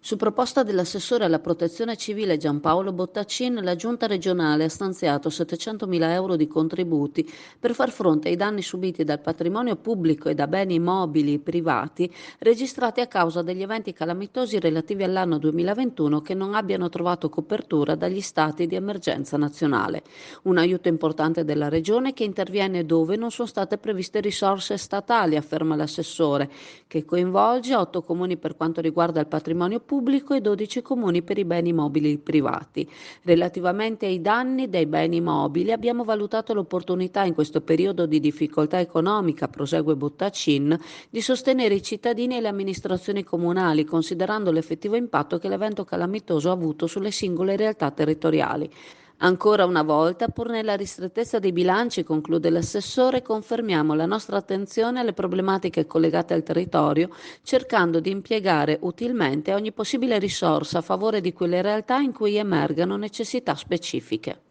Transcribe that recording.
Su proposta dell'assessore alla protezione civile Giampaolo Bottacin, la giunta regionale ha stanziato 700.000 euro di contributi per far fronte ai danni subiti dal patrimonio pubblico e da beni mobili privati registrati a causa degli eventi calamitosi relativi all'anno 2021 che non abbiano trovato copertura dagli stati di emergenza nazionale. Un aiuto importante della regione che interviene dove non sono state previste risorse statali, afferma l'assessore, che coinvolge 8 comuni per quanto riguarda il patrimonio pubblico e 12 comuni per i beni mobili privati. Relativamente ai danni dei beni mobili, abbiamo valutato l'opportunità in questo periodo di difficoltà economica, prosegue Bottacin, di sostenere i cittadini e le amministrazioni comunali, considerando l'effettivo impatto che l'evento calamitoso ha avuto sulle singole realtà territoriali. Ancora una volta, pur nella ristrettezza dei bilanci, conclude l'assessore, confermiamo la nostra attenzione alle problematiche collegate al territorio, cercando di impiegare utilmente ogni possibile risorsa a favore di quelle realtà in cui emergano necessità specifiche.